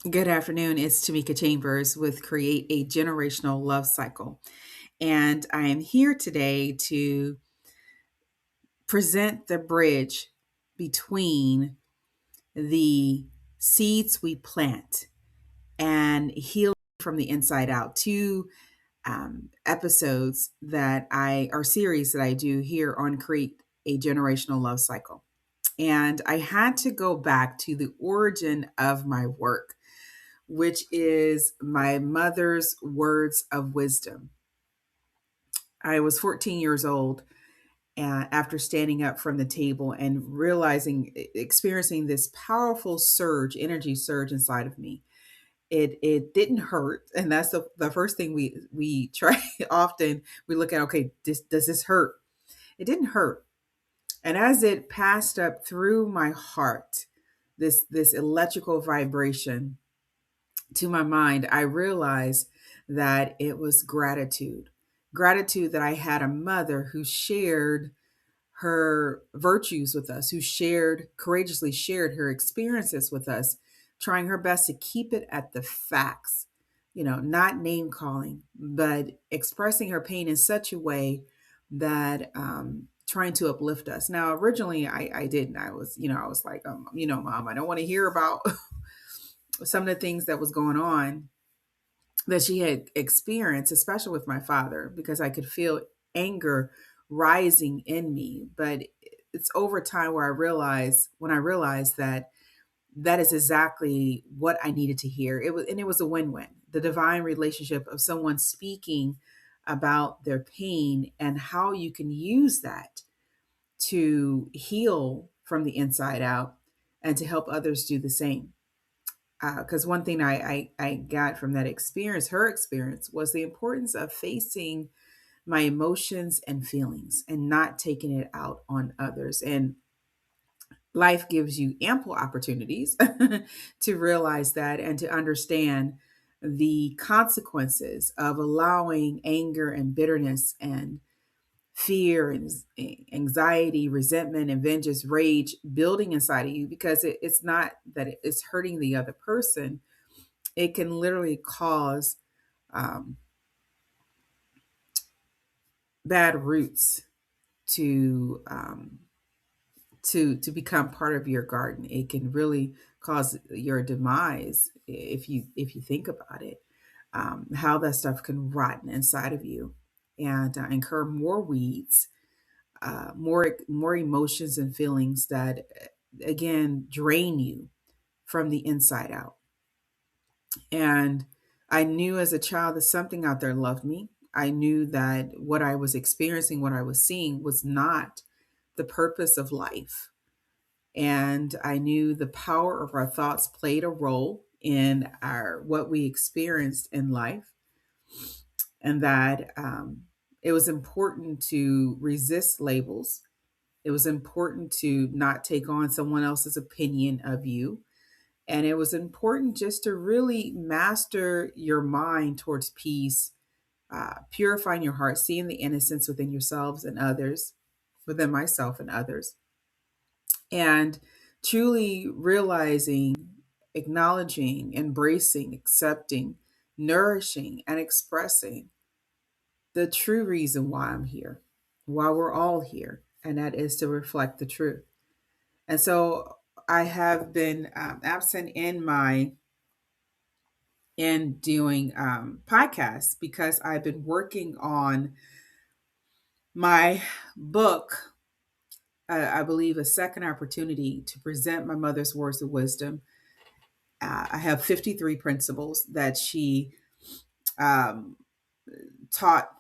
Good afternoon. It's Tamika Chambers with Create a Generational Love Cycle. And I am here today to present the bridge between the seeds we plant and healing from the inside out. Two episodes that are series that I do here on Create a Generational Love Cycle. And I had to go back to the origin of my work, which is my mother's words of wisdom. I was 14 years old after standing up from the table and experiencing this powerful energy surge inside of me. It didn't hurt, and that's the first thing we try. Often we look at, okay, does this hurt? It didn't hurt, and as it passed up through my heart, this electrical vibration to my mind, I realized that it was gratitude. Gratitude that I had a mother who shared her virtues with us, who courageously shared her experiences with us, trying her best to keep it at the facts, not name calling, but expressing her pain in such a way that trying to uplift us. Now, originally, I didn't. I was like, Mom, I don't want to hear about some of the things that was going on that she had experienced, especially with my father, because I could feel anger rising in me. But it's over time when I realized that that is exactly what I needed to hear. It was a win-win. The divine relationship of someone speaking about their pain and how you can use that to heal from the inside out and to help others do the same. Because one thing I got from that experience, her experience, was the importance of facing my emotions and feelings and not taking it out on others. And life gives you ample opportunities to realize that and to understand the consequences of allowing anger and bitterness and fear and anxiety, resentment, and vengeance, rage building inside of you, because it's not that it's hurting the other person. It can literally cause um, bad roots to to become part of your garden. It can really cause your demise if you think about it. How that stuff can rot inside of you and incur more weeds, more emotions and feelings that again drain you from the inside out. And I knew as a child that something out there loved me. I knew that what I was experiencing, what I was seeing, was not the purpose of life. And I knew the power of our thoughts played a role in our what we experienced in life, and that it was important to resist labels. It was important to not take on someone else's opinion of you. And it was important just to really master your mind towards peace, purifying your heart, seeing the innocence within yourselves and others, within myself and others, and truly realizing, acknowledging, embracing, accepting, nourishing, and expressing the true reason why I'm here, why we're all here, and that is to reflect the truth. And so I have been absent in doing podcasts because I've been working on my book. I believe a second opportunity to present my mother's words of wisdom. I have 53 principles that she um, taught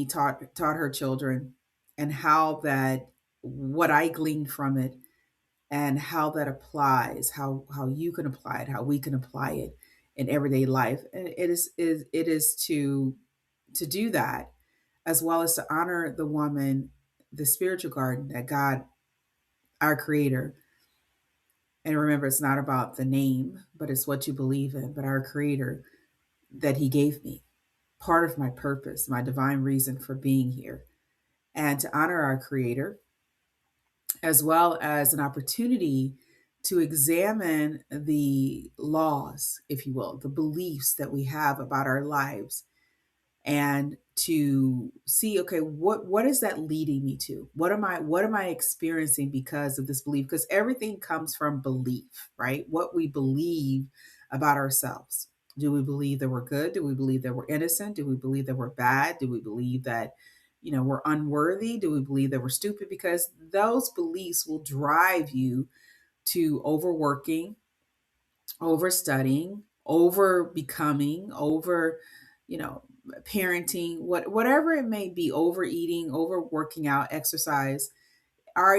taught her children, and how that what I gleaned from it and how that applies, how you can apply it, how we can apply it in everyday life. And it is to do that, as well as to honor the woman, the spiritual garden that God, our creator, and remember, it's not about the name, but it's what you believe in, but our creator that he gave me, part of my purpose, my divine reason for being here, and to honor our creator, as well as an opportunity to examine the laws, if you will, the beliefs that we have about our lives, and to see, okay, what is that leading me to? What am I experiencing because of this belief? Because everything comes from belief, right? What we believe about ourselves. Do we believe that we're good? Do we believe that we're innocent? Do we believe that we're bad? Do we believe that, we're unworthy? Do we believe that we're stupid? Because those beliefs will drive you to overworking, overstudying, over becoming, over, you know, parenting, whatever it may be, overeating, over working out, exercise. Are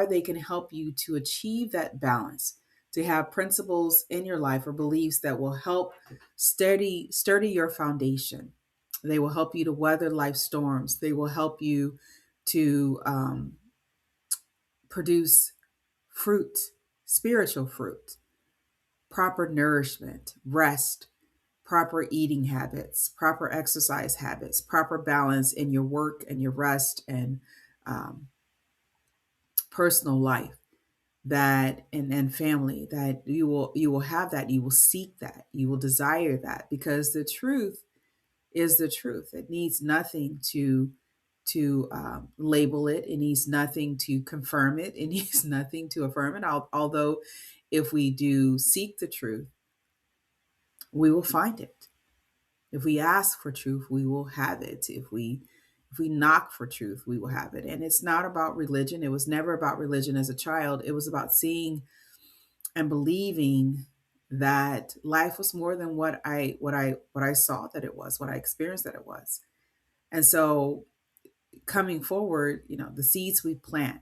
they can help you to achieve that balance, to have principles in your life or beliefs that will help sturdy your foundation. They will help you to weather life storms. They will help you to produce fruit, spiritual fruit, proper nourishment, rest, proper eating habits, proper exercise habits, proper balance in your work and your rest and um, personal life, that and family, that you will have that, you will seek that, you will desire that, because the truth is the truth. It needs nothing to label it. It needs nothing to confirm it. It needs nothing to affirm it. Although, if we do seek the truth, we will find it. If we ask for truth, we will have it. If we knock for truth, we will have it. And it's not about religion. It was never about religion as a child. It was about seeing and believing that life was more than what I saw that it was, what I experienced that it was. And so, coming forward, the seeds we plant,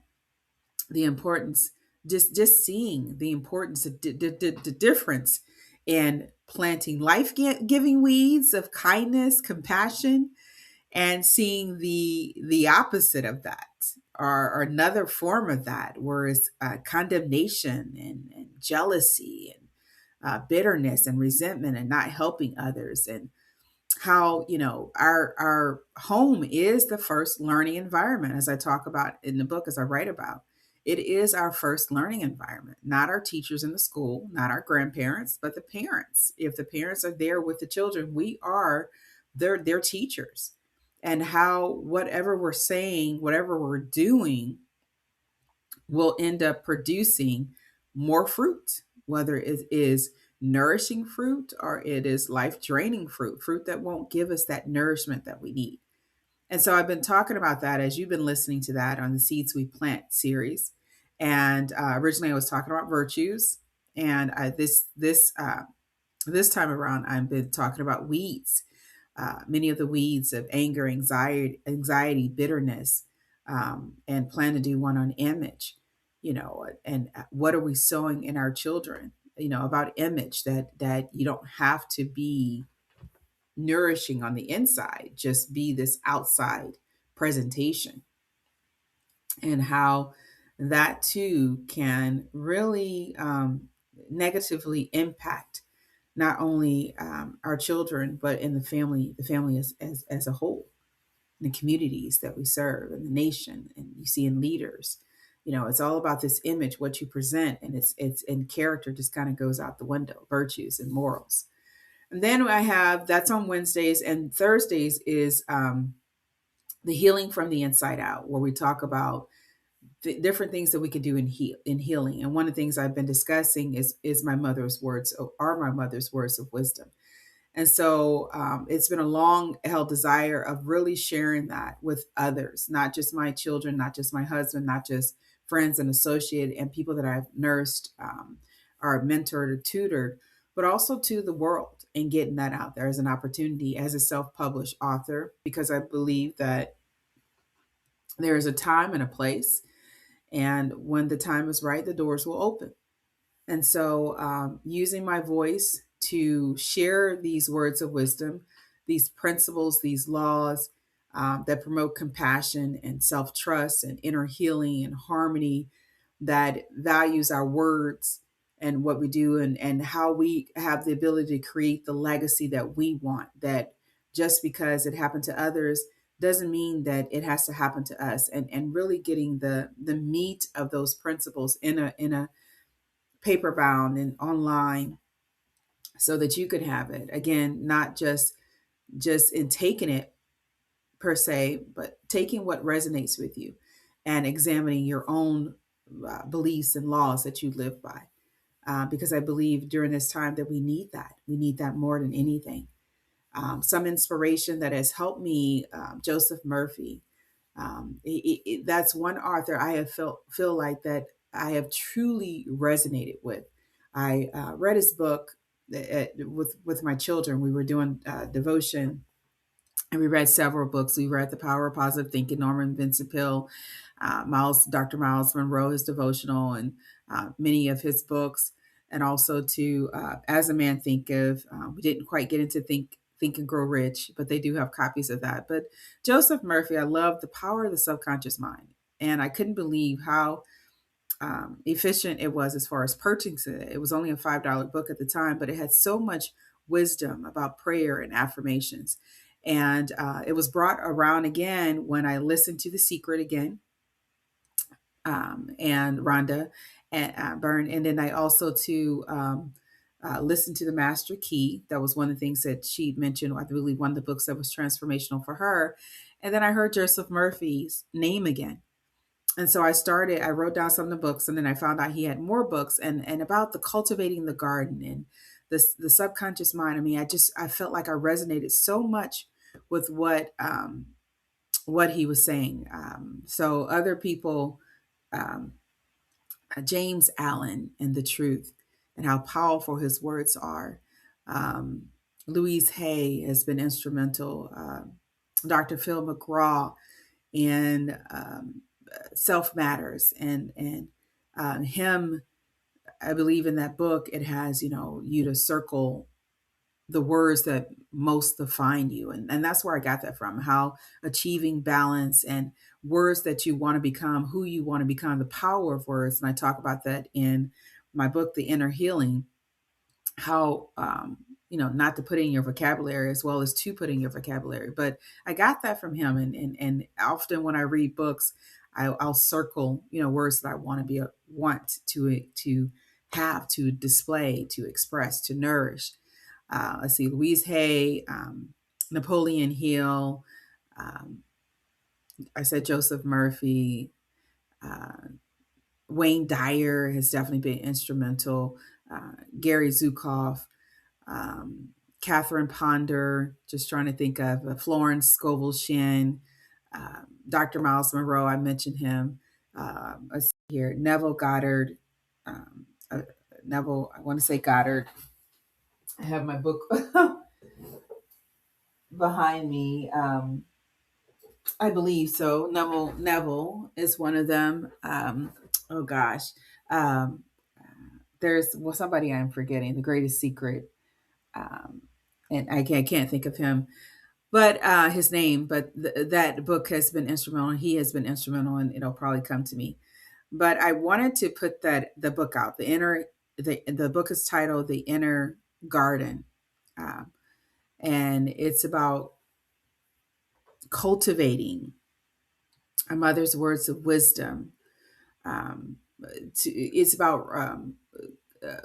the importance, just seeing the importance of the difference in planting life-giving weeds of kindness, compassion, and seeing the opposite of that, or another form of that, where it's condemnation and jealousy and bitterness and resentment and not helping others. And how, our home is the first learning environment, as I talk about in the book, as I write about. It is our first learning environment, not our teachers in the school, not our grandparents, but the parents. If the parents are there with the children, we are their teachers. And how whatever we're saying, whatever we're doing, will end up producing more fruit, whether it is nourishing fruit or it is life draining fruit that won't give us that nourishment that we need. And so I've been talking about that as you've been listening to that on the Seeds We Plant series. And originally I was talking about virtues, and this time around I've been talking about weeds, many of the weeds of anger, anxiety, bitterness, and plan to do one on image, and what are we sowing in our children, about image, that you don't have to be nourishing on the inside, just be this outside presentation, and how that too can really negatively impact not only our children, but in the family as a whole, in the communities that we serve, in the nation, and you see in leaders. It's all about this image, what you present, and it's in character just kind of goes out the window, virtues and morals. And then I have that's on Wednesdays, and Thursdays is the healing from the inside out, where we talk about the different things that we can do in healing. And one of the things I've been discussing is my mother's words, are my mother's words of wisdom. And so it's been a long held desire of really sharing that with others, not just my children, not just my husband, not just friends and associates and people that I've nursed, or mentored or tutored, but also to the world, and getting that out there as an opportunity as a self-published author, because I believe that there is a time and a place. And when the time is right, the doors will open. And so, using my voice to share these words of wisdom, these principles, these laws that promote compassion and self trust and inner healing and harmony, that values our words and what we do, and how we have the ability to create the legacy that we want. That just because it happened to others doesn't mean that it has to happen to us. And really getting the meat of those principles in a paper bound and online so that you could have it. Again, not just in taking it per se, but taking what resonates with you and examining your own beliefs and laws that you live by. Because I believe during this time that we need that. We need that more than anything. Some inspiration that has helped me, Joseph Murphy. That's one author I have feel like that I have truly resonated with. I read his book with my children. We were doing devotion, and we read several books. We read The Power of Positive Thinking, Norman Vincent Peale, Dr. Miles Monroe, his devotional, and many of his books, and also to As a Man Thinketh. We didn't quite get into Think and Grow Rich, but they do have copies of that. But Joseph Murphy, I love The Power of the Subconscious Mind, and I couldn't believe how efficient it was as far as purchasing it. It was only a $5 book at the time, but it had so much wisdom about prayer and affirmations. And it was brought around again when I listened to The Secret again, and Rhonda and Byrne. And then I also listened to The Master Key. That was one of the things that she mentioned. I believe one of the books that was transformational for her. And then I heard Joseph Murphy's name again. And so I wrote down some of the books, and then I found out he had more books and about the cultivating the garden and the subconscious mind. I mean, I felt like I resonated so much with what he was saying. So other people, um, James Allen and the truth and how powerful his words are. Um, Louise Hay has been instrumental. Dr. Phil McGraw and Self Matters and him. I believe in that book it has you to circle the words that most define you, and that's where I got that from. How achieving balance and words that you want to become, who you want to become, the power of words, and I talk about that in my book, The Inner Healing. How not to put in your vocabulary as well as to put in your vocabulary, but I got that from him. And often when I read books, I'll circle words that I want to have, to display, to express, to nourish. Let's see, Louise Hay, Napoleon Hill, um, I said Joseph Murphy, uh, Wayne Dyer has definitely been instrumental, Gary Zukav, um, Catherine Ponder, just trying to think of Florence Scovel Shinn, Dr. Miles Monroe, I mentioned him. Let's see here, Neville Goddard, um, I want to say Goddard. I have my book behind me. I believe so. Neville is one of them. Oh gosh. Um, there's somebody I'm forgetting, The Greatest Secret. Um, and I can't think of him, but his name. But that book has been instrumental. He has been instrumental, and it'll probably come to me. But I wanted to put the book out. The book is titled The Inner Garden, uh, and it's about cultivating a mother's words of wisdom. Um, it's about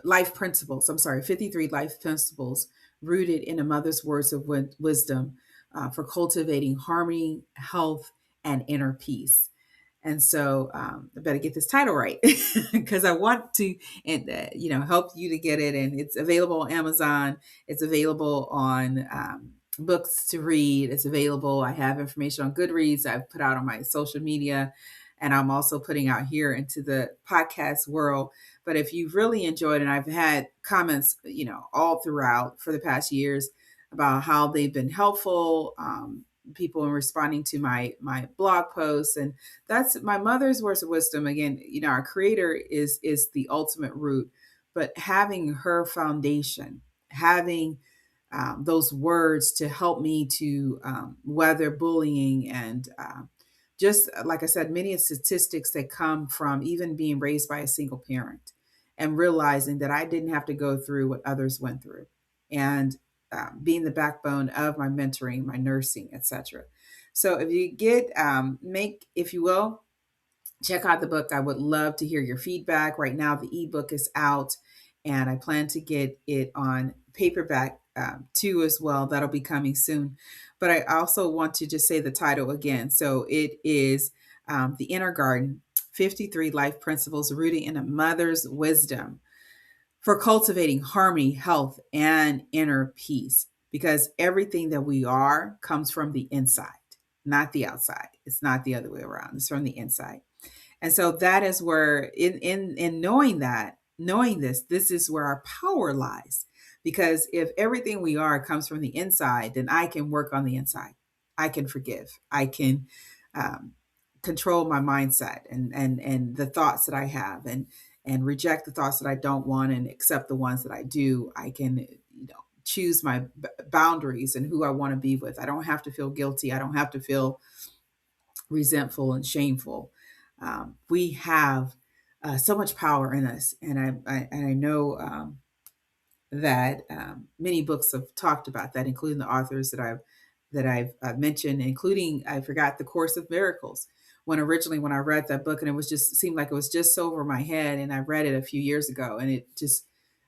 life principles. I'm sorry, 53 life principles rooted in a mother's words of wisdom for cultivating harmony, health, and inner peace. And so I better get this title right because I want to, and help you to get it. And it's available on Amazon. It's available on books to read. It's available. I have information on Goodreads. I've put out on my social media, and I'm also putting out here into the podcast world. But if you've really enjoyed, and I've had comments, all throughout for the past years about how they've been helpful. People in responding to my blog posts, and that's my mother's words of wisdom. Again, our creator is the ultimate root, but having her foundation, having those words to help me to weather bullying and just like I said, many of the statistics that come from even being raised by a single parent and realizing that I didn't have to go through what others went through, and being the backbone of my mentoring, my nursing, etc. So if you get make, if you will, check out the book. I would love to hear your feedback. Right now, the ebook is out, and I plan to get it on paperback too as well. That'll be coming soon. But I also want to just say the title again. So it is The Inner Garden: 53 Life Principles Rooted in a Mother's Wisdom for Cultivating Harmony, Health, and Inner Peace. Because everything that we are comes from the inside, not the outside. It's not the other way around. It's from the inside. And so that is where in knowing that, knowing this is where our power lies. Because if everything we are comes from the inside, then I can work on the inside. I can forgive. I can um, control my mindset and the thoughts that I have, and reject the thoughts that I don't want and accept the ones that I do. I can, choose my boundaries and who I want to be with. I don't have to feel guilty. I don't have to feel resentful and shameful. We have so much power in us, and I know that many books have talked about that, including the authors that I've mentioned, including, I forgot, the Course of Miracles. When I read that book, and it was just, seemed like it was just over my head, and I read it a few years ago, and it just,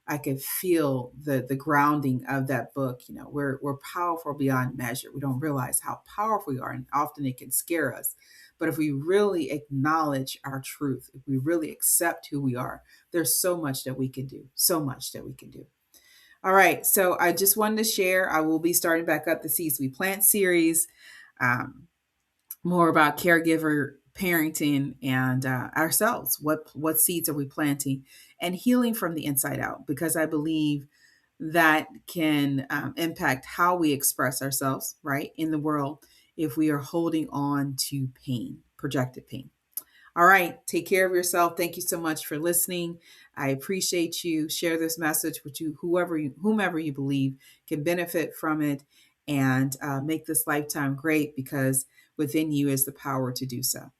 I could feel the grounding of that book. We're powerful beyond measure. We don't realize how powerful we are, and often it can scare us. But if we really acknowledge our truth, if we really accept who we are, there's so much that we can do. So much that we can do. All right. So I just wanted to share. I will be starting back up the Seeds We Plant series, um, more about caregiver parenting and ourselves. What seeds are we planting, and healing from the inside out? Because I believe that can impact how we express ourselves, right, in the world, if we are holding on to pain, projected pain. All right. Take care of yourself. Thank you so much for listening. I appreciate you. Share this message with whomever you believe can benefit from it, and make this lifetime great, because within you is the power to do so.